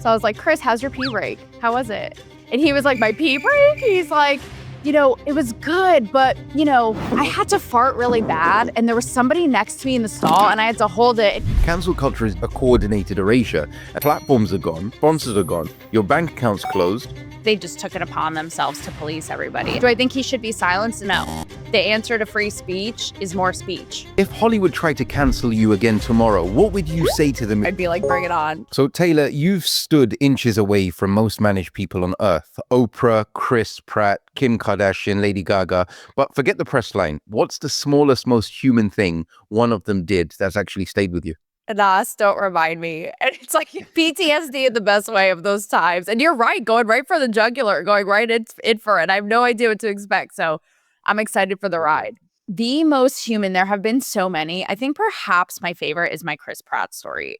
So I was like, Chris, how's your pee break? How was it? And he was like, my pee break? He's like, it was good, but, I had to fart really bad and there was somebody next to me in the stall and I had to hold it. Cancel culture is a coordinated erasure. Platforms are gone, sponsors are gone, your bank account's closed. They just took it upon themselves to police everybody. Do I think he should be silenced? No. The answer to free speech is more speech. If Hollywood tried to cancel you again tomorrow, what would you say to them? I'd be like, bring it on. So Taylor, you've stood inches away from most managed people on earth. Oprah, Chris, Pratt, Kim Kardashian, Lady Gaga. But forget the press line. What's the smallest, most human thing one of them did that's actually stayed with you? Nas, don't remind me. And it's like PTSD in the best way of those times. And you're right, going right for the jugular, going right in for it. I have no idea what to expect. So I'm excited for the ride. The most human, there have been so many. I think perhaps my favorite is my Chris Pratt story.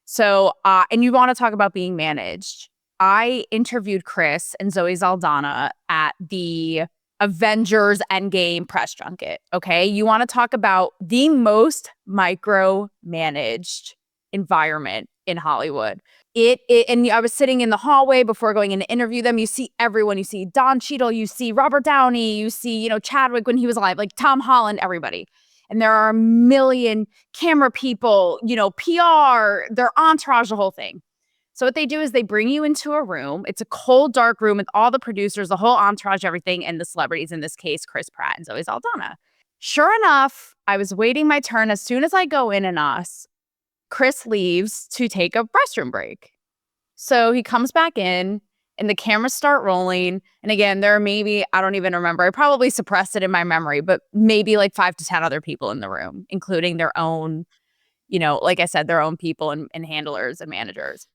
So, and you want to talk about being managed. I interviewed Chris and Zoe Saldana at the Avengers Endgame press junket, okay? You want to talk about the most micro-managed environment in Hollywood. And I was sitting in the hallway before going in to interview them. You see everyone. You see Don Cheadle. You see Robert Downey. You see, Chadwick when he was alive, like Tom Holland, everybody. And there are a million camera people, PR, their entourage, the whole thing. So what they do is they bring you into a room. It's a cold, dark room with all the producers, the whole entourage, everything, and the celebrities, in this case, Chris Pratt and Zoe Saldana. Sure enough, I was waiting my turn. As soon as I go in and us, Chris leaves to take a restroom break. So he comes back in and the cameras start rolling. And again, there are maybe, I don't even remember, I probably suppressed it in my memory, but maybe like 5 to 10 other people in the room, including their own, like I said, their own people and handlers and managers.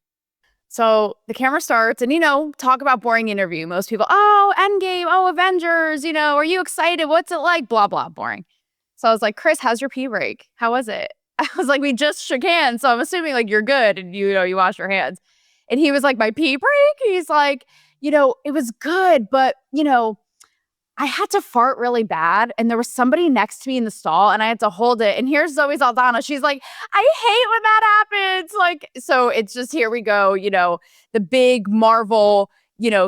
So the camera starts and, talk about boring interview. Most people, oh, Endgame, oh, Avengers, are you excited? What's it like? Blah, blah, boring. So I was like, Chris, how's your pee break? How was it? I was like, we just shook hands. So I'm assuming like you're good and, you wash your hands. And he was like, my pee break? He's like, it was good, but, I had to fart really bad and there was somebody next to me in the stall and I had to hold it. And here's Zoe Saldana. She's like, I hate when that happens. Like, so it's just, here we go, the big Marvel,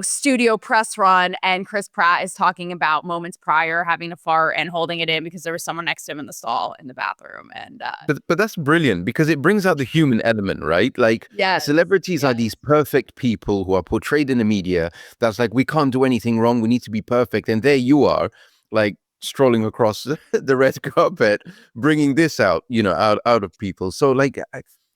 studio press run. And Chris Pratt is talking about moments prior having to fart and holding it in because there was someone next to him in the stall in the bathroom. And But that's brilliant because it brings out the human element, right? Like, yes, celebrities are these perfect people who are portrayed in the media. That's like, we can't do anything wrong. We need to be perfect. And there you are, like strolling across the red carpet, bringing this out, out of people. So like,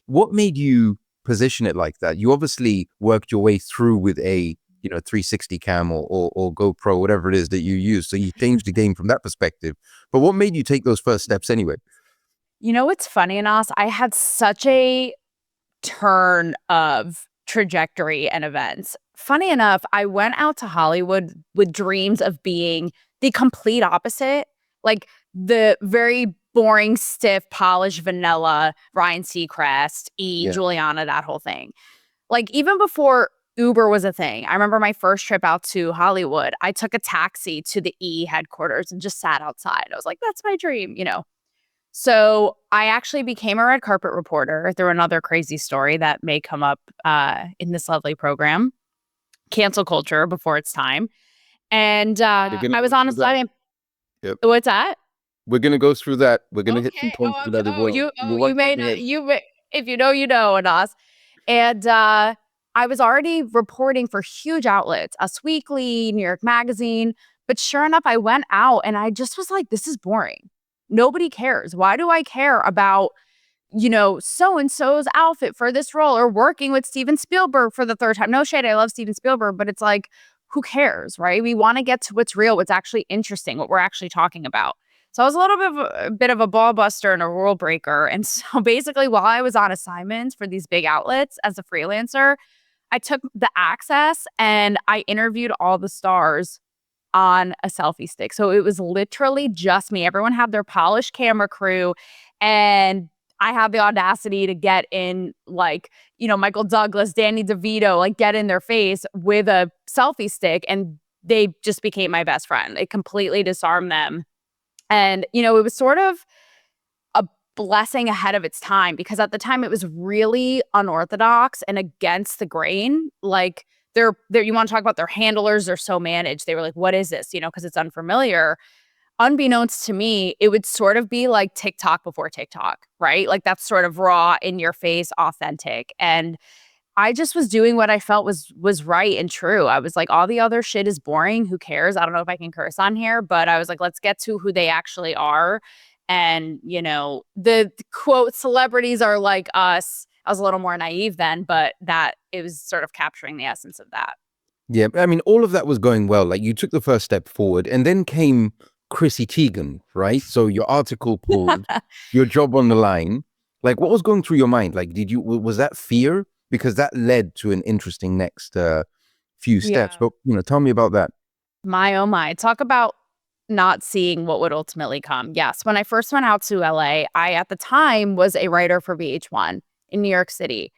what made you position it like that? You obviously worked your way through with a 360 cam or GoPro, whatever it is that you use. So you changed the game from that perspective. But what made you take those first steps anyway? What's funny, Anas? I had such a turn of trajectory and events. Funny enough, I went out to Hollywood with dreams of being the complete opposite, like the very boring, stiff, polished, vanilla Ryan Seacrest, Juliana, that whole thing. Like even before Uber was a thing. I remember my first trip out to Hollywood. I took a taxi to the E headquarters and just sat outside. I was like, that's my dream, So I actually became a red carpet reporter through another crazy story that may come up in this lovely program, cancel culture before it's time. And I was on a slide. Yep. What's that? We're going to go through that. We're going to hit some points for that as well. If you know, Anas. And I was already reporting for huge outlets, Us Weekly, New York Magazine. But sure enough, I went out and I just was like, this is boring. Nobody cares. Why do I care about, so-and-so's outfit for this role or working with Steven Spielberg for the third time? No shade, I love Steven Spielberg, but it's like, who cares, right? We want to get to what's real, what's actually interesting, what we're actually talking about. So I was a bit of a ball buster and a rule breaker. And so basically while I was on assignments for these big outlets as a freelancer, I took the access and I interviewed all the stars on a selfie stick. So it was literally just me. Everyone had their polished camera crew and I had the audacity to get in like, Michael Douglas, Danny DeVito, like get in their face with a selfie stick and they just became my best friend. It completely disarmed them. And, it was sort of blessing ahead of its time, because at the time it was really unorthodox and against the grain. Like they're you want to talk about their handlers, they're so managed. They were like, what is this? Because it's unfamiliar. Unbeknownst to me, it would sort of be like TikTok before TikTok, right? Like that's sort of raw, in your face, authentic. And I just was doing what I felt was right and true. I was like, all the other shit is boring. Who cares? I don't know if I can curse on here, but I was like, let's get to who they actually are. And, the quote celebrities are like us. I was a little more naive then, but that it was sort of capturing the essence of that. Yeah, I mean, all of that was going well. Like you took the first step forward, and then came Chrissy Teigen, right? So your article pulled, your job on the line. Like, what was going through your mind? Like, was that fear? Because that led to an interesting next few steps. Yeah. But tell me about that. My oh my, talk about not seeing what would ultimately come. Yes, when I first went out to LA, I at the time was a writer for VH1 in New York City.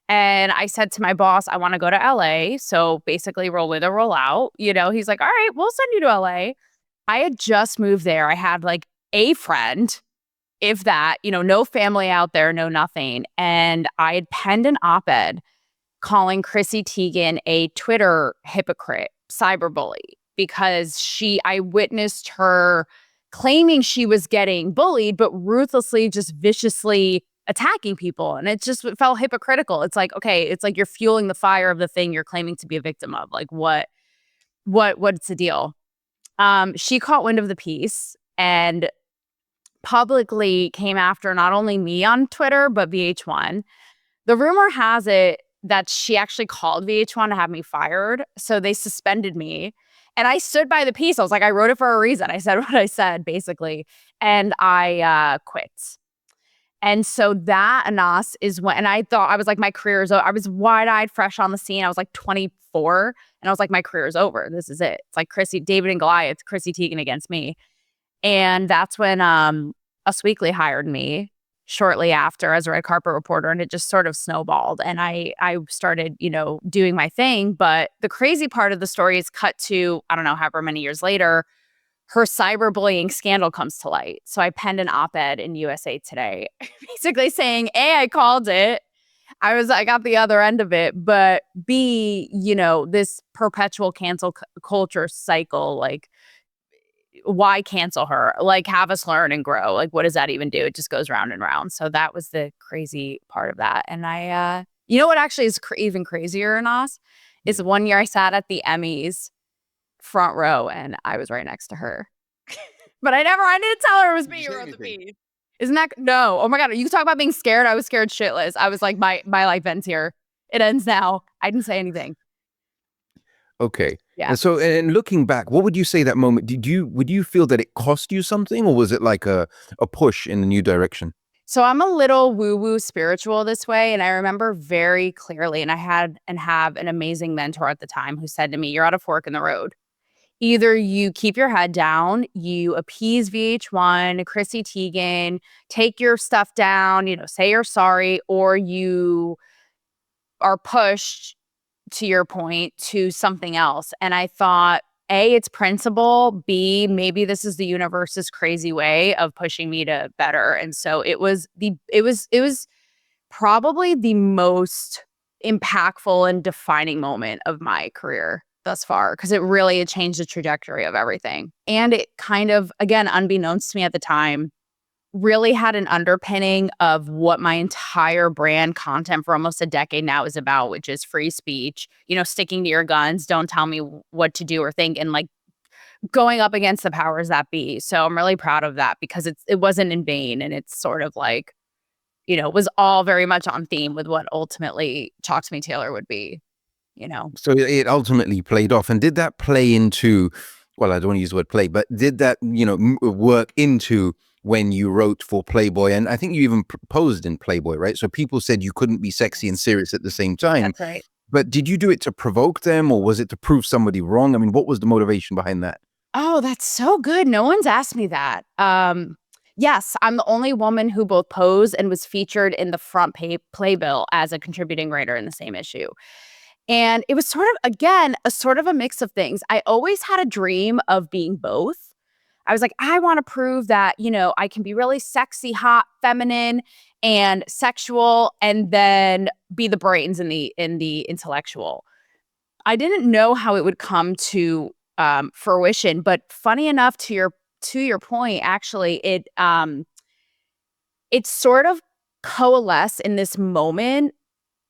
And I said to my boss, I want to go to LA. So basically, roll with or roll out. He's like, all right, we'll send you to LA. I had just moved there. I had like a friend, if that, no family out there, no nothing. And I had penned an op-ed calling Chrissy Teigen a Twitter hypocrite, cyberbully, because I witnessed her claiming she was getting bullied, but ruthlessly, just viciously attacking people. And it just felt hypocritical. It's like, okay, it's like you're fueling the fire of the thing you're claiming to be a victim of. Like what's the deal? She caught wind of the piece and publicly came after not only me on Twitter, but VH1. The rumor has it that she actually called VH1 to have me fired. So they suspended me. And I stood by the piece. I was like, I wrote it for a reason. I said what I said, basically. And I quit. And so that, Anas, is when, and I thought, I was like, my career is over. I was wide-eyed, fresh on the scene. I was like 24. And I was like, my career is over. This is it. It's like David and Goliath, Chrissy Teigen against me. And that's when Us Weekly hired me shortly after as a red carpet reporter, and it just sort of snowballed. And I started, doing my thing. But the crazy part of the story is cut to, I don't know, however many years later, her cyberbullying scandal comes to light. So I penned an op-ed in USA Today, basically saying, A, I called it. I got the other end of it, but B, this perpetual cancel culture cycle, like, why cancel her? Like, have us learn and grow. Like, what does that even do? It just goes round and round. So that was the crazy part of that. And what actually is even crazier, Nas, is one year I sat at the Emmys front row and I was right next to her. But I didn't tell her it was me who wrote the piece. Isn't that, no. Oh my God. You talk about being scared. I was scared shitless. I was like, my life ends here. It ends now. I didn't say anything. Okay. Yeah. And so, and looking back, what would you say that moment, would you feel that it cost you something, or was it like a push in a new direction? So I'm a little woo-woo spiritual this way. And I remember very clearly, and I had and have an amazing mentor at the time who said to me, you're at a fork in the road. Either you keep your head down, you appease VH1, Chrissy Teigen, take your stuff down, say you're sorry, or you are pushed, to your point, to something else. And I thought, A, it's principle. B, maybe this is the universe's crazy way of pushing me to better. And so it was probably the most impactful and defining moment of my career thus far, because it really changed the trajectory of everything. And it kind of, again, unbeknownst to me at the time, really had an underpinning of what my entire brand content for almost a decade now is about, which is free speech, sticking to your guns, don't tell me what to do or think, and like going up against the powers that be. So I'm really proud of that, because it wasn't in vain, and it's sort of like, was all very much on theme with what ultimately Talk to Me Taylor would be, So it ultimately played off. And did that play into, well, I don't want to use the word play, but did that, work into when you wrote for Playboy? And I think you even proposed in Playboy, right? So people said you couldn't be sexy and serious at the same time. That's right. But did you do it to provoke them, or was it to prove somebody wrong? I mean, what was the motivation behind that? Oh, that's so good. No one's asked me that. Yes, I'm the only woman who both posed and was featured in the front playbill as a contributing writer in the same issue. And it was sort of, again, a sort of a mix of things. I always had a dream of being both. I was like, I want to prove that, I can be really sexy, hot, feminine, and sexual, and then be the brains in the intellectual. I didn't know how it would come to fruition, but funny enough, to your point, actually, it sort of coalesced in this moment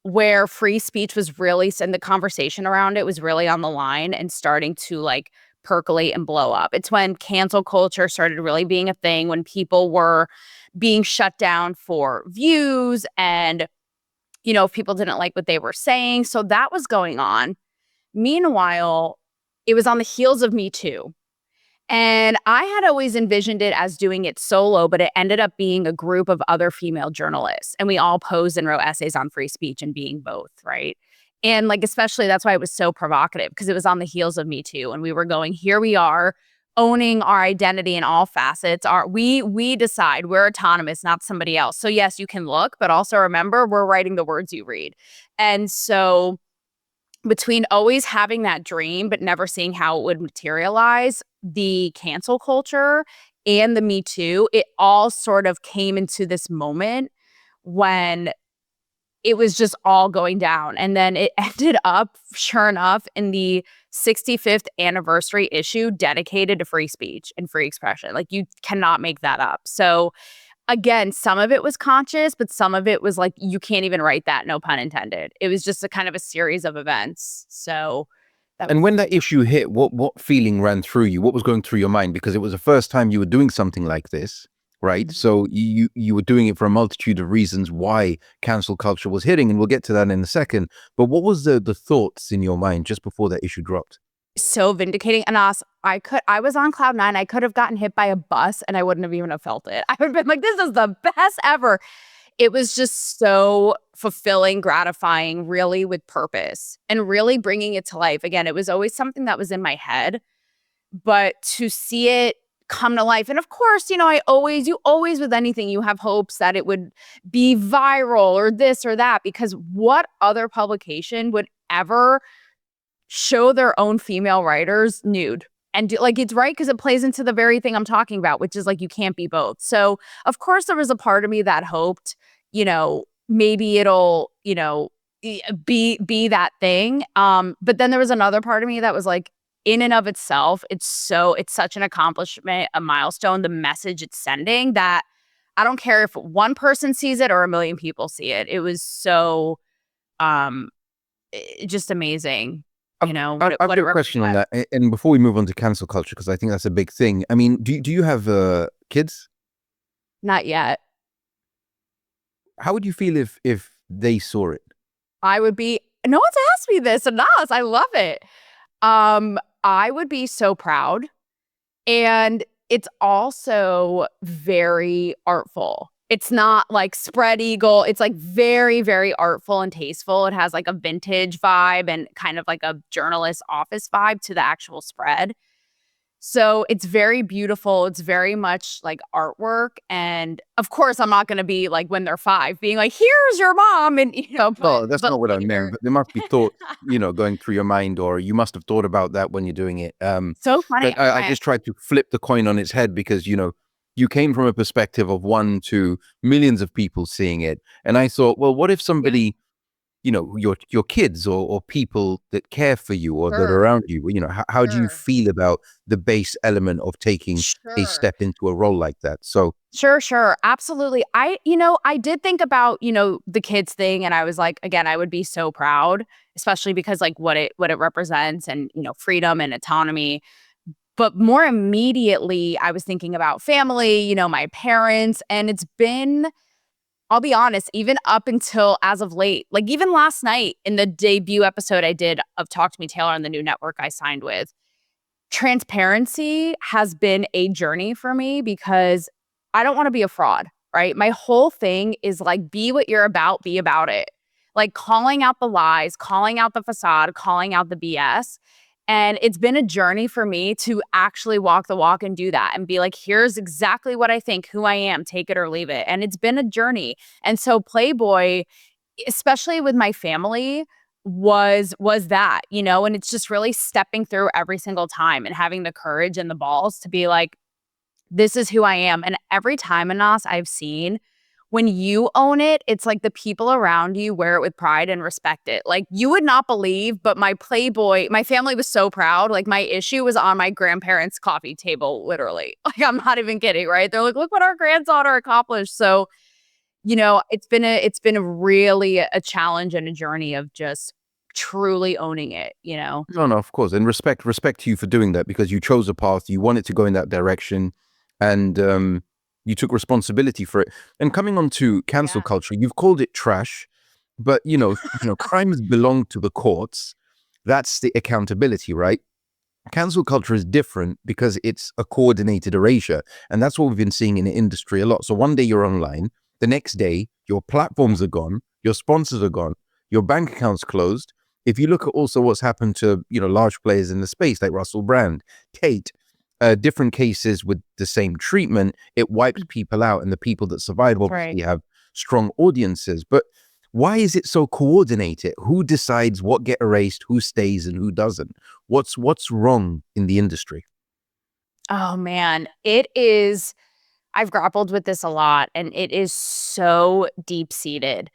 where free speech was really, and the conversation around it was really on the line and starting to like percolate and blow up. It's when cancel culture started really being a thing, when people were being shut down for views and, if people didn't like what they were saying. So that was going on. Meanwhile, it was on the heels of Me Too. And I had always envisioned it as doing it solo, but it ended up being a group of other female journalists. And we all posed and wrote essays on free speech and being both, right? And like, especially that's why it was so provocative, because it was on the heels of Me Too. And we were going, here we are owning our identity in all facets. We decide, we're autonomous, not somebody else. So yes, you can look, but also remember, we're writing the words you read. And so between always having that dream, but never seeing how it would materialize, the cancel culture and the Me Too, it all sort of came into this moment when it was just all going down. And then it ended up, sure enough, in the 65th anniversary issue dedicated to free speech and free expression. Like, you cannot make that up. So again, some of it was conscious, but some of it was like, you can't even write that, no pun intended. It was just a kind of a series of events. So And when that issue hit, what feeling ran through you? What was going through your mind? Because it was the first time you were doing something like this, right? Mhm. So you were doing it for a multitude of reasons why cancel culture was hitting, and we'll get to that in a second. But what was the thoughts in your mind just before that issue dropped? So vindicating. And I was on cloud nine. I could have gotten hit by a bus and I wouldn't have even have felt it. I would have been like, this is the best ever. It was just so fulfilling, gratifying, really with purpose and really bringing it to life. Again, it was always something that was in my head, but to see it come to life. And of course, you always with anything, you have hopes that it would be viral or this or that, because what other publication would ever show their own female writers nude? And like, it's right, because it plays into the very thing I'm talking about, which is like, you can't be both. So of course there was a part of me that hoped, maybe it'll, be that thing. But then there was another part of me that was like, in and of itself, it's such an accomplishment, a milestone, the message it's sending, that I don't care if one person sees it or a million people see it. It was so um just amazing. I've What got it a question on represents. that. And before we move on to cancel culture, because I think that's a big thing. I mean, do you have kids? Not yet. How would you feel if they saw it? I would be, no one's asked me this enough. I love it. I would be so proud. And it's also very artful. It's not like spread eagle. It's like very, very artful and tasteful. It has like a vintage vibe and kind of like a journalist office vibe to the actual spread. So it's very beautiful. It's very much like artwork. And of course, I'm not going to be like, when they're 5, being like, here's your mom. And, No, that's but not what I meant. later. But there must be thoughts, going through your mind, or you must have thought about that when you're doing it. So funny. But I just tried to flip the coin on its head, because you came from a perspective of 1 to millions of people seeing it, and I thought, well, what if Yeah, somebody, your kids, or people that care for you or that are sure. around you, how do you Sure. feel about the base element of taking a Sure. step into a role like that? So Sure. Absolutely. I did think about, the kids thing, and I was like, again, I would be so proud, especially because like what it represents, and, freedom and autonomy. But more immediately, I was thinking about family, my parents, and it's been, I'll be honest, even up until as of late, like even last night in the debut episode I did of Talk to Me Taylor on the new network I signed with, transparency has been a journey for me, because I don't want to be a fraud, right? My whole thing is like, be what you're about, be about it. Like calling out the lies, calling out the facade, calling out the BS. And it's been a journey for me to actually walk the walk and do that and be like, here's exactly what I think, who I am, take it or leave it. And it's been a journey. And so Playboy, especially with my family, was that, and it's just really stepping through every single time and having the courage and the balls to be like, this is who I am. And every time, Anas, I've seen, when you own it, it's like the people around you wear it with pride and respect it. Like, you would not believe, but my family was so proud. Like, my issue was on my grandparents' coffee table, literally. Like, I'm not even kidding, right? They're like, look what our granddaughter accomplished. So, it's been a really a challenge and a journey of just truly owning it. No, no, of course. And respect to you for doing that, because you chose a path, you wanted to go in that direction, and you took responsibility for it. And coming on to cancel culture, you've called it trash, but crimes belong to the courts. That's the accountability, right? Cancel culture is different because it's a coordinated erasure. And that's what we've been seeing in the industry a lot. So one day you're online, the next day your platforms are gone, your sponsors are gone, your bank account's closed. If you look at also what's happened to, large players in the space like Russell Brand, Kate, different cases with the same treatment, it wipes people out, and the people that survive obviously have strong audiences. But why is it so coordinated? Who decides what get erased, who stays and who doesn't? What's wrong in the industry? Oh man, it is. I've grappled with this a lot, and it is so deep-seated.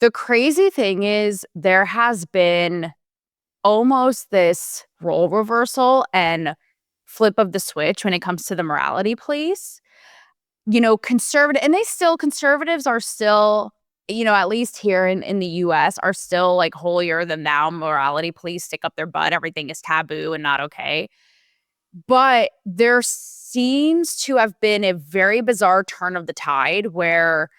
The crazy thing is, there has been almost this role reversal and flip of the switch when it comes to the morality police. Conservatives are still, at least here in the US, are still like holier than thou morality police, stick up their butt, everything is taboo and not okay. But there seems to have been a very bizarre turn of the tide where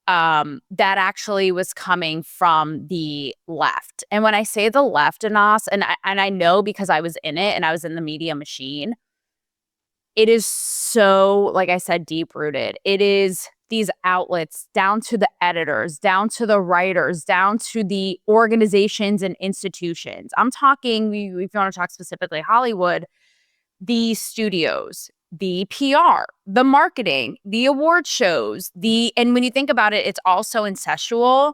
that actually was coming from the left. And when I say the left, Anas, and I know because I was in it and I was in the media machine, it is so, like I said, deep rooted. It is these outlets, down to the editors, down to the writers, down to the organizations and institutions. I'm talking, if you want to talk specifically Hollywood, the studios, the PR, the marketing, the award shows, and when you think about it, it's also incestual.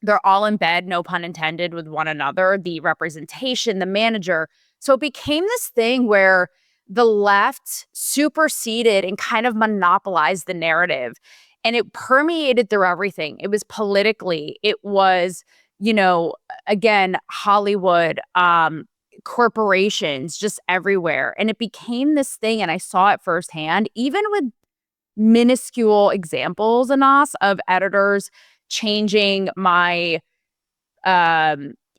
They're all in bed, no pun intended, with one another, the representation, the manager. So it became this thing where the left superseded and kind of monopolized the narrative. And it permeated through everything. It was politically, it was, again, Hollywood, corporations, just everywhere. And it became this thing, and I saw it firsthand, even with minuscule examples, Anas, of editors changing my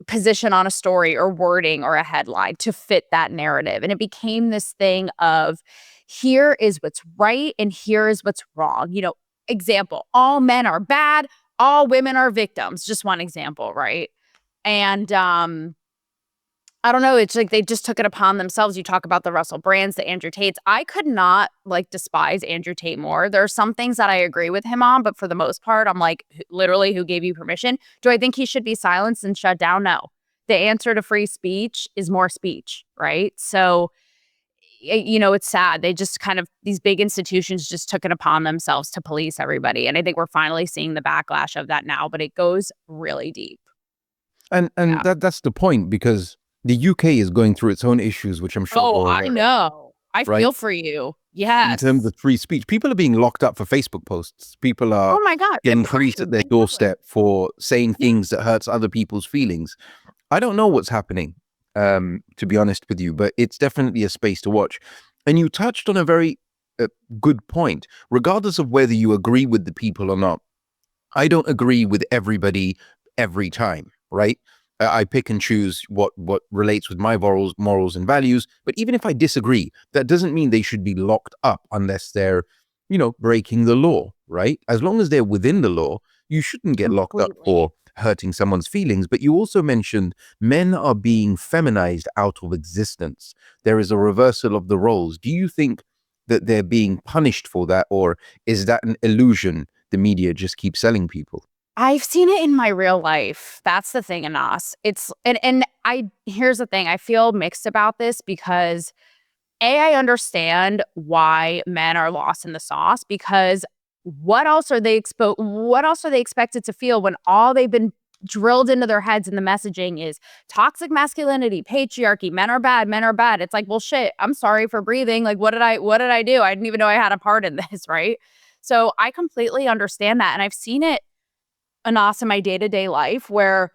position on a story or wording or a headline to fit that narrative. And it became this thing of, here is what's right and here is what's wrong. Example, all men are bad, all women are victims. Just one example, right? And I don't know. It's like they just took it upon themselves. You talk about the Russell Brands, the Andrew Tates. I could not despise Andrew Tate more. There are some things that I agree with him on, but for the most part, I'm like, literally, who gave you permission? Do I think he should be silenced and shut down? No. The answer to free speech is more speech, right? So, it's sad. They just kind of, these big institutions just took it upon themselves to police everybody. And I think we're finally seeing the backlash of that now, but it goes really deep. And that's the point, because the UK is going through its own issues, which I'm sure. Oh, I know. I feel for you. Yes. In terms of free speech, people are being locked up for Facebook posts. People are oh my God, getting police at their doorstep for saying things that hurts other people's feelings. I don't know what's happening, to be honest with you, but it's definitely a space to watch. And you touched on a very good point. Regardless of whether you agree with the people or not, I don't agree with everybody every time, right? I pick and choose what relates with my morals and values. But even if I disagree, that doesn't mean they should be locked up unless they're, breaking the law, right? As long as they're within the law, you shouldn't get locked up for hurting someone's feelings. But you also mentioned men are being feminized out of existence. There is a reversal of the roles. Do you think that they're being punished for that, or is that an illusion the media just keeps selling people? I've seen it in my real life. That's the thing, Anas. Here's the thing. I feel mixed about this because I understand why men are lost in the sauce, because what else are they expected to feel when all they've been drilled into their heads, and the messaging is toxic masculinity, patriarchy, men are bad, men are bad. It's like, well, shit, I'm sorry for breathing. Like, what did I do? I didn't even know I had a part in this, right? So I completely understand that. And I've seen it, Anas, in my day-to-day life where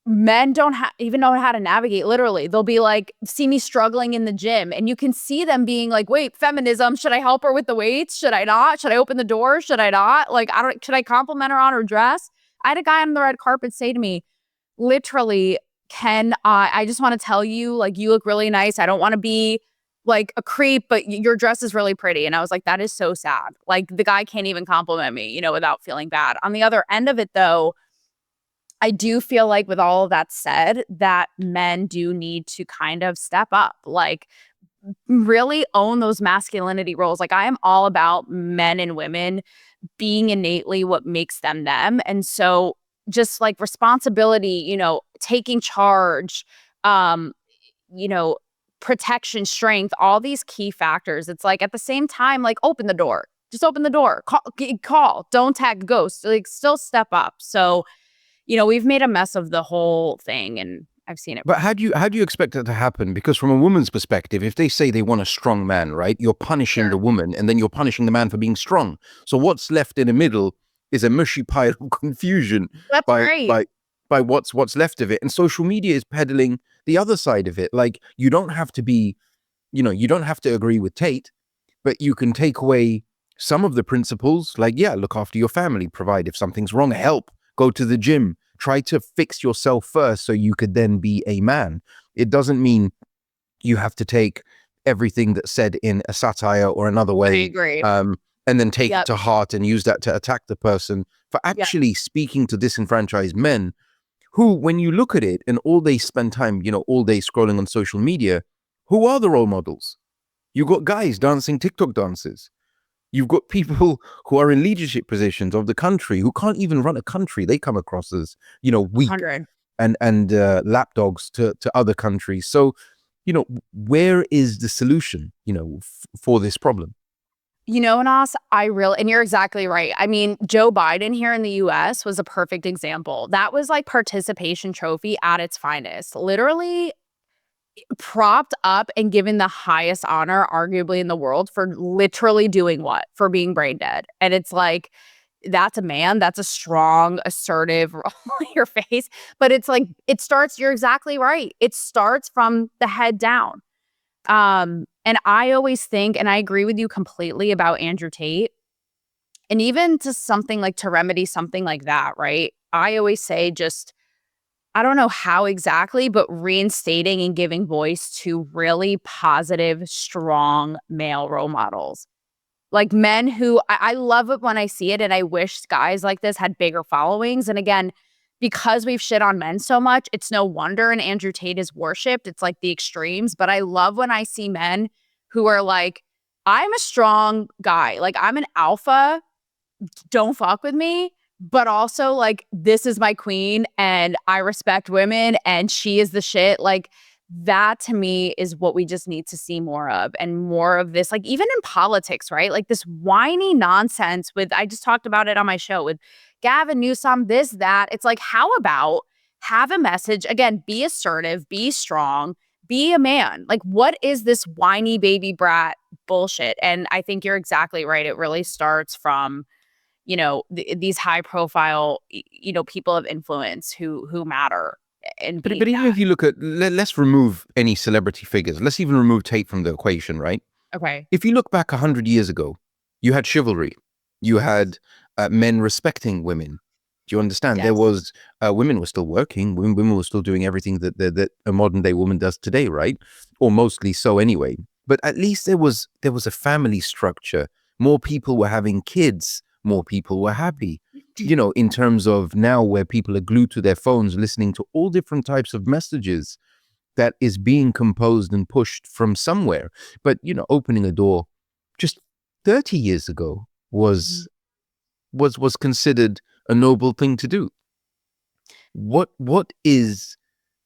men don't even know how to navigate. Literally, they'll be like, see me struggling in the gym, and you can see them being like, wait, feminism, should I help her with the weights? Should I not? Should I open the door? Should I not? Like, should I compliment her on her dress? I had a guy on the red carpet say to me, literally, Ken, I just want to tell you, like, you look really nice. I don't want to be like a creep, but your dress is really pretty. And I was like, that is so sad. Like, the guy can't even compliment me, without feeling bad. On the other end of it, though, I do feel like, with all of that said, that men do need to kind of step up, like really own those masculinity roles. Like, I am all about men and women being innately what makes them them. And so just like responsibility, taking charge, um, you know, protection, strength, all these key factors. It's like, at the same time, like, open the door. Just open the door. Call. Don't tag ghosts. Like, still step up. So, we've made a mess of the whole thing, and I've seen it. But how do you expect that to happen? Because from a woman's perspective, if they say they want a strong man, right, you're punishing the woman, and then you're punishing the man for being strong. So what's left in the middle is a mushy pile of confusion. That's right. By what's left of it. And social media is peddling the other side of it. Like, you don't have to be, you don't have to agree with Tate, but you can take away some of the principles. Like, yeah, look after your family, provide if something's wrong, help, go to the gym, try to fix yourself first so you could then be a man. It doesn't mean you have to take everything that's said in a satire or another way. I agree. And then take it to heart and use that to attack the person for actually speaking to disenfranchised men who, when you look at it and all they spend time, all day scrolling on social media, who are the role models? You've got guys dancing TikTok dances. You've got people who are in leadership positions of the country who can't even run a country. They come across as, weak 100. and lapdogs to other countries. So, where is the solution, for this problem? Anas, and you're exactly right. I mean, Joe Biden here in the US was a perfect example. That was like participation trophy at its finest. Literally propped up and given the highest honor, arguably, in the world for literally doing what? For being brain dead. And it's like, that's a man. That's a strong, assertive roll in your face. But it's like, you're exactly right. It starts from the head down. And I always think, and I agree with you completely about Andrew Tate, and even to remedy something like that, right? I always say, just, I don't know how exactly, but reinstating and giving voice to really positive, strong male role models. Like men who, I love it when I see it, and I wish guys like this had bigger followings. And again, because we've shit on men so much, it's no wonder and Andrew Tate is worshipped. It's like the extremes. But I love when I see men who are like, I'm a strong guy. Like, I'm an alpha. Don't fuck with me. But also, like, this is my queen and I respect women and she is the shit. Like, that to me is what we just need to see more of, and more of this, like, even in politics, right? Like, this whiny nonsense I just talked about it on my show with Gavin Newsom, this, that. It's like, how about have a message? Again, be assertive, be strong, be a man. Like, what is this whiny baby brat bullshit? And I think you're exactly right. It really starts from, these high profile, people of influence who matter. But even if you look at, let's remove any celebrity figures. Let's even remove Tate from the equation, right? Okay. If you look back 100 years ago, you had chivalry. You had men respecting women. Do you understand? Yes. There was, women were still working. Women were still doing everything that a modern day woman does today, right? Or mostly so anyway. But at least there was a family structure. More people were having kids. More people were happy. In terms of now, where people are glued to their phones, listening to all different types of messages that is being composed and pushed from somewhere. But, opening a door just 30 years ago was considered a noble thing to do. What is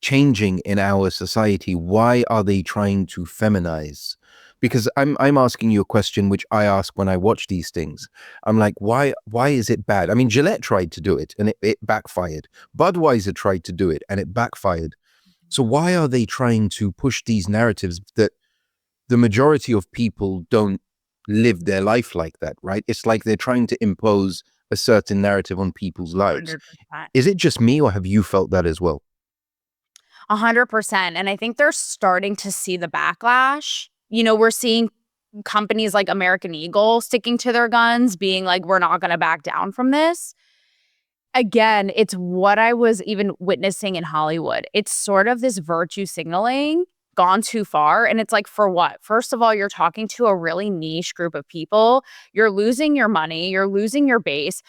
changing in our society? Why are they trying to feminize Because I'm asking you a question which I ask when I watch these things. I'm like, why is it bad? I mean, Gillette tried to do it and it backfired. Budweiser tried to do it and it backfired. So why are they trying to push these narratives that the majority of people don't live their life like that, right? It's like they're trying to impose a certain narrative on people's lives. 100%. Is it just me or have you felt that as well? 100%. And I think they're starting to see the backlash. You know, we're seeing companies like American Eagle sticking to their guns, being like, we're not going to back down from this. Again, it's what I was even witnessing in Hollywood. It's sort of this virtue signaling gone too far. And it's like, for what? First of all, you're talking to a really niche group of people. You're losing your money. You're losing your base.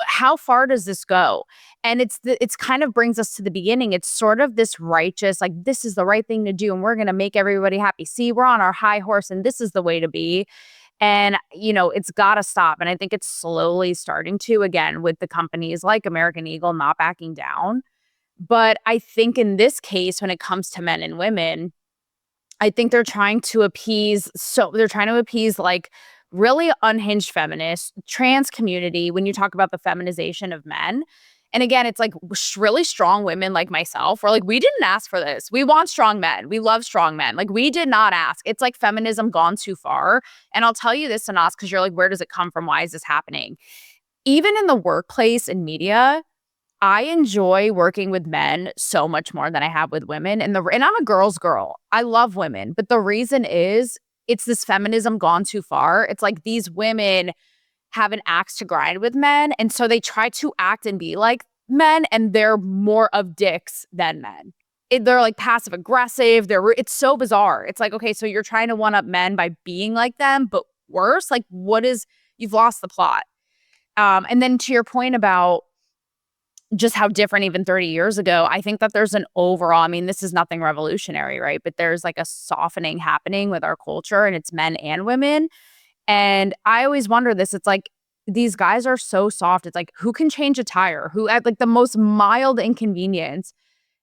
How far does this go? And it's kind of brings us to the beginning. It's sort of this righteous, like, this is the right thing to do. And we're going to make everybody happy. See, we're on our high horse and this is the way to be. And, you know, it's got to stop. And I think it's slowly starting to, again, with the companies like American Eagle not backing down. But I think in this case, when it comes to men and women, I think they're trying to appease. So they're trying to appease like really unhinged feminists, trans community, when you talk about the feminization of men. And again, it's like really strong women like myself. We're like, we didn't ask for this. We want strong men. We love strong men. Like, we did not ask. It's like feminism gone too far. And I'll tell you this, Anas, because you're like, where does it come from? Why is this happening? Even in the workplace and media, I enjoy working with men so much more than I have with women. And I'm a girl's girl. I love women. But the reason is it's this feminism gone too far. It's like these women have an axe to grind with men. And so they try to act and be like men, and they're more of dicks than men. They're like passive aggressive. It's so bizarre. It's like, okay, so you're trying to one up men by being like them, but worse. Like, you've lost the plot. And then to your point about just how different even 30 years ago, I think that there's an overall, I mean, this is nothing revolutionary, right? But there's like a softening happening with our culture, and it's men and women. And I always wonder this. It's like, these guys are so soft. It's like, who can change a tire? Who at like the most mild inconvenience?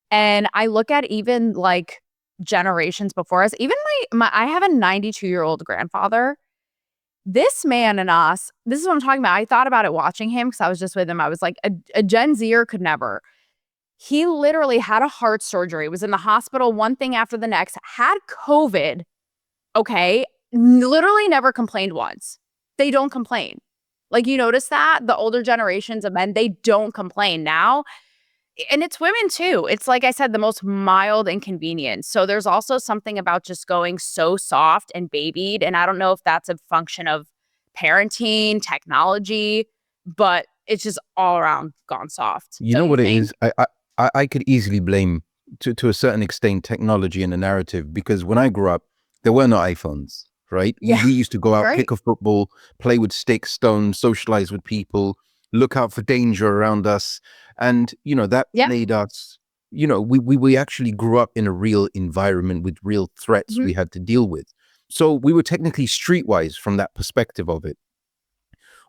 And I look at even like generations before us, even I have a 92-year-old grandfather. This man and us, this is what I'm talking about. I thought about it watching him because I was just with him. I was like, a Gen Zer could never. He literally had a heart surgery, was in the hospital one thing after the next, had COVID, okay? Literally never complained once. They don't complain. Like, you notice that? The older generations of men, they don't complain now. And it's women too. It's like I said, the most mild inconvenience. So there's also something about just going so soft and babied. And I don't know if that's a function of parenting, technology, but it's just all around gone soft. You know what it is? I could easily blame to a certain extent technology and the narrative, because when I grew up, there were no iPhones, right? Yeah. We used to go out, Right. kick a football, play with sticks, stones, socialize with people, look out for danger around us. And, you know, that Yeah. made us, you know, we actually grew up in a real environment with real threats we had to deal with. So we were technically streetwise from that perspective of it.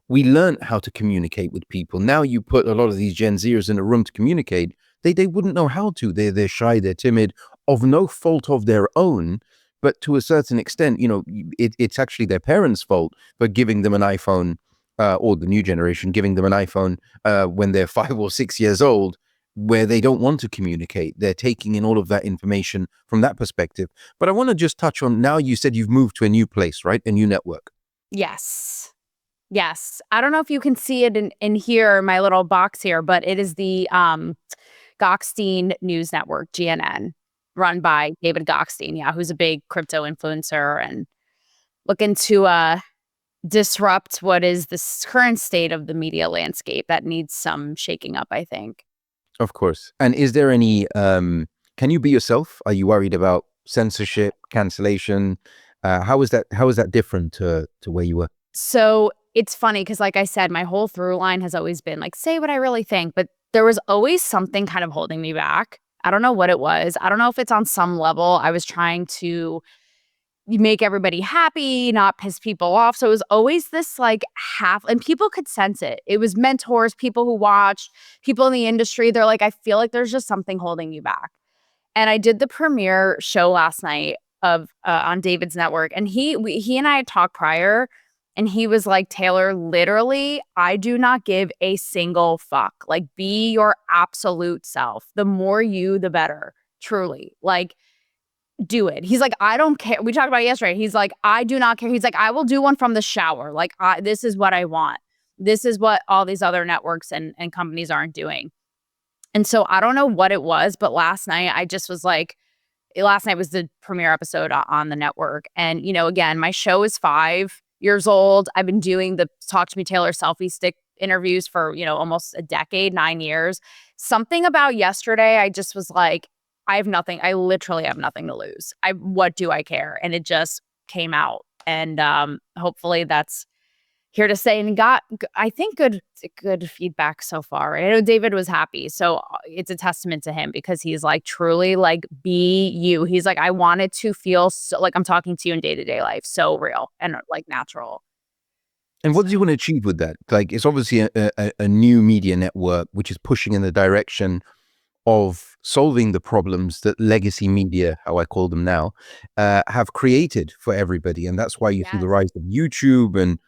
We learned how to communicate with people. Now you put a lot of these Gen Zers in a room to communicate, they wouldn't know how to. They're shy, they're timid, of no fault of their own. But to a certain extent, you know, it's actually their parents' fault for giving them an iPhone, or the new generation giving them an iPhone when they're 5 or 6 years old, where they don't want to communicate. They're taking in all of that information from that perspective. But I want to just touch on, now you said you've moved to a new place, right? A new network. Yes. Yes. I don't know if you can see it in here, my little box here, but it is the Gokhshtein News Network, GNN, run by David Gokhshtein, yeah, who's a big crypto influencer and looking to disrupt what is the current state of the media landscape that needs some shaking up, I think. Of course. And is there any, can you be yourself? Are you worried about censorship, cancellation? How is that different to where you were? So it's funny because, like I said, my whole through line has always been like, say what I really think. But there was always something kind of holding me back. I don't know what it was. I don't know if it's on some level I was trying to make everybody happy, not piss people off. So it was always this like half, and people could sense it. It was mentors, people who watched, people in the industry. They're like, I feel like there's just something holding you back. And I did the premiere show last night on David's network, and he and I had talked prior, and he was like, Taylor, literally, I do not give a single fuck. Like, be your absolute self. The more you, the better. Truly, like, do it. He's like, I don't care. We talked about it yesterday. He's like, I do not care. He's like, I will do one from the shower. Like, this is what I want. This is what all these other networks and companies aren't doing. And so I don't know what it was, but last night I just was like, last night was the premiere episode on the network. And, you know, again, my show is 5 years old. I've been doing the Talk to Me Taylor selfie stick interviews for, you know, almost a decade, 9 years. Something about yesterday, I just was like, I literally have nothing to lose. What do I care? And it just came out. And hopefully that's here to say, and got, I think, good feedback so far. I know David was happy. So it's a testament to him, because he's like, truly, like, be you. He's like, I wanted to feel so, like I'm talking to you in day-to-day life. So real and like natural. And what do you want to achieve with that? Like, it's obviously a new media network, which is pushing in the direction of solving the problems that legacy media, how I call them now, have created for everybody. And that's why you see the rise of YouTube and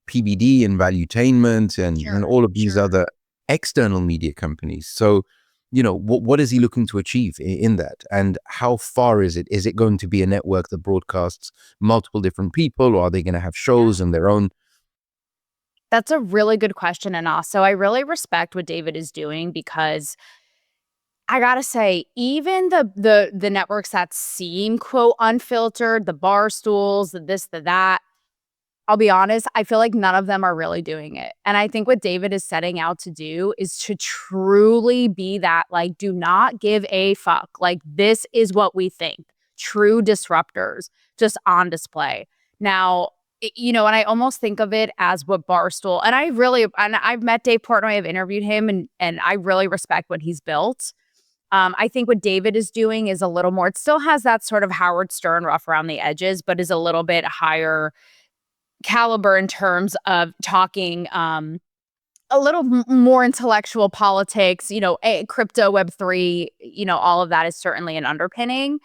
PBD and Valuetainment and all of these other external media companies. So, you know, what is he looking to achieve in that? And how far is it? Is it going to be a network that broadcasts multiple different people, or are they going to have shows and their own? That's a really good question. And also, I really respect what David is doing, because I gotta say, even the networks that seem, quote, unfiltered, the bar stools, the this, the that, I'll be honest, I feel like none of them are really doing it. And I think what David is setting out to do is to truly be that, like, do not give a fuck. Like, this is what we think. True disruptors, just on display. Now, you know, and I almost think of it as what Barstool, and I've met Dave Portnoy, I've interviewed him, and I really respect what he's built. I think what David is doing is a little more, it still has that sort of Howard Stern rough around the edges, but is a little bit higher caliber in terms of talking a little more intellectual politics, you know, crypto, Web3, you know, all of that is certainly an underpinning.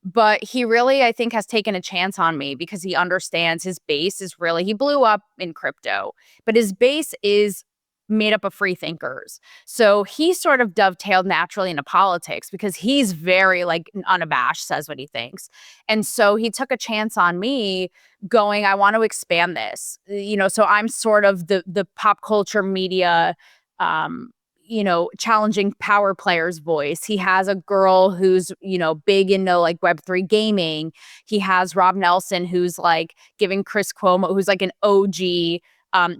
But he really, I think, has taken a chance on me, because he understands his base is really, he blew up in crypto, but his base is made up of free thinkers. So he sort of dovetailed naturally into politics, because he's very, like, unabashed, says what he thinks. And so he took a chance on me, going, I want to expand this. You know, so I'm sort of the pop culture media, you know, challenging power player's voice. He has a girl who's, you know, big into like Web3 gaming. He has Rob Nelson, who's like giving Chris Cuomo, who's like an OG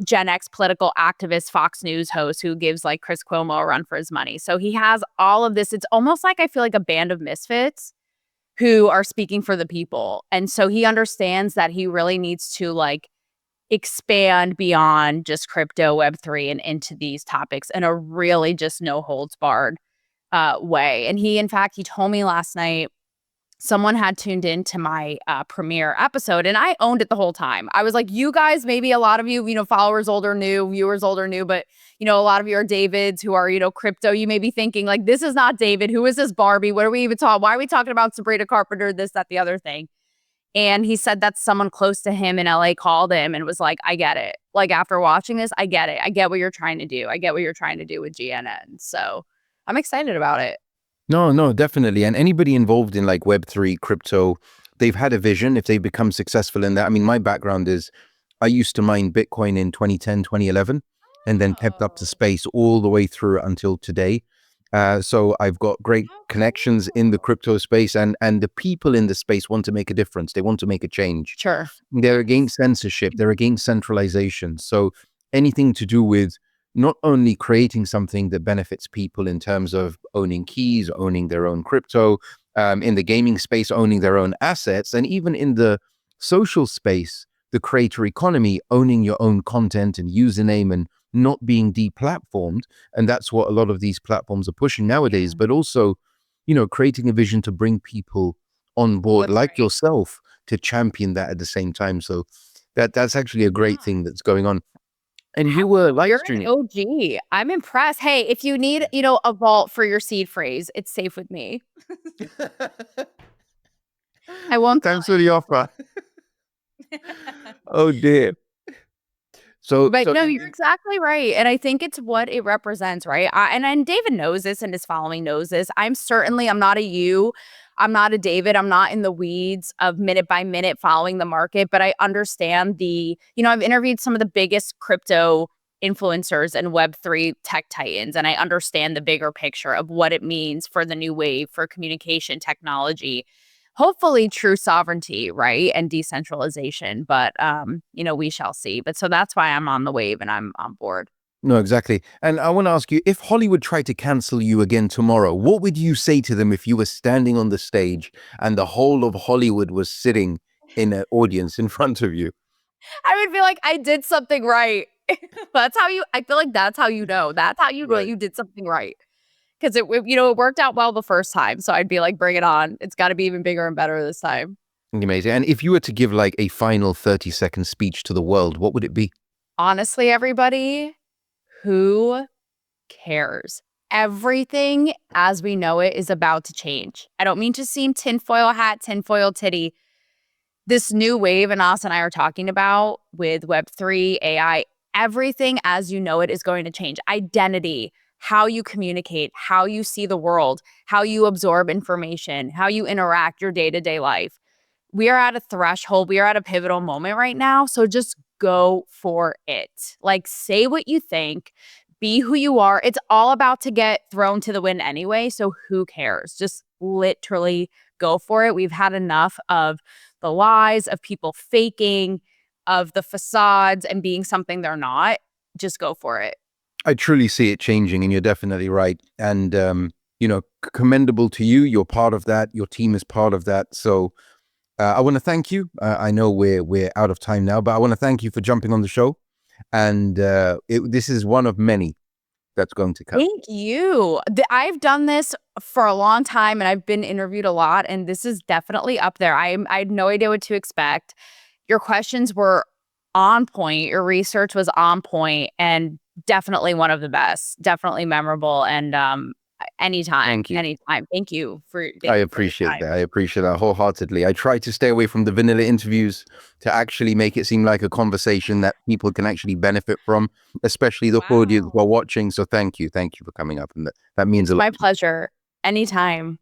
Gen X political activist, Fox News host, who gives like Chris Cuomo a run for his money. So he has all of this. It's almost like, I feel like, a band of misfits who are speaking for the people. And so he understands that he really needs to, like, expand beyond just crypto, Web3, and into these topics in a really just no holds barred way. And he, in fact, he told me last night, someone had tuned into my premiere episode, and I owned it the whole time. I was like, you guys, maybe a lot of you, you know, followers old or new, viewers old or new, but, you know, a lot of you are Davids who are, you know, crypto. You may be thinking, like, this is not David. Who is this Barbie? What are we even talking? Why are we talking about Sabrina Carpenter, this, that, the other thing? And he said that someone close to him in LA called him and was like, I get it. Like, after watching this, I get it. I get what you're trying to do. I get what you're trying to do with GNN. So I'm excited about it. No, definitely. And anybody involved in like Web3, crypto, they've had a vision if they become successful in that. I mean, my background is I used to mine Bitcoin in 2010, 2011, and then kept up to space all the way through until today. So I've got great connections in the crypto space, and the people in the space want to make a difference. They want to make a change. Sure. They're against censorship. They're against centralization. So anything to do with not only creating something that benefits people in terms of owning keys, owning their own crypto, in the gaming space, owning their own assets, and even in the social space, the creator economy, owning your own content and username and not being deplatformed. And that's what a lot of these platforms are pushing nowadays, but also, you know, creating a vision to bring people on board like yourself to champion that at the same time. So that's actually a great thing that's going on. And you were live streaming. You're an OG. I'm impressed. Hey, if you need, you know, a vault for your seed phrase, it's safe with me. I won't. Thanks for the offer. Oh dear. But no, you're exactly right. And I think it's what it represents, right? And David knows this and his following knows this. I'm not a you. I'm not a David. I'm not in the weeds of minute by minute following the market, but I understand I've interviewed some of the biggest crypto influencers and Web3 tech titans, and I understand the bigger picture of what it means for the new wave, for communication technology. Hopefully true sovereignty, right? And decentralization. But, we shall see. But so that's why I'm on the wave and I'm on board. No, exactly. And I want to ask you, if Hollywood tried to cancel you again tomorrow, what would you say to them if you were standing on the stage and the whole of Hollywood was sitting in an audience in front of you? I would be like, I did something right. I feel like that's how you know. That's how you know you did something right. Because it worked out well the first time. So I'd be like, bring it on. It's got to be even bigger and better this time. Amazing. And if you were to give like a final 30-second speech to the world, what would it be? Honestly, everybody, who cares? Everything as we know it is about to change. I don't mean to seem tinfoil hat, tinfoil titty. This new wave, and Anas and I are talking about with Web3, AI, everything as you know it is going to change. Identity, how you communicate, how you see the world, how you absorb information, how you interact your day-to-day life. We are at a threshold. We are at a pivotal moment right now. So just go for it. Like, say what you think, be who you are. It's all about to get thrown to the wind anyway. So who cares? Just literally go for it. We've had enough of the lies, of people faking, of the facades and being something they're not. Just go for it. I truly see it changing, and you're definitely right. And, commendable to you. You're part of that. Your team is part of that. So I want to thank you. I know we're out of time now, but I want to thank you for jumping on the show. And this is one of many that's going to come. Thank you. I've done this for a long time, and I've been interviewed a lot, and this is definitely up there. I had no idea what to expect. Your questions were on point. Your research was on point, and definitely one of the best. Definitely memorable. And anytime. Thank you. Anytime. Thank you for. I appreciate that. I appreciate that wholeheartedly. I try to stay away from the vanilla interviews to actually make it seem like a conversation that people can actually benefit from, especially the audience who are watching. So thank you. Thank you for coming up. And that means a lot. My pleasure. Anytime.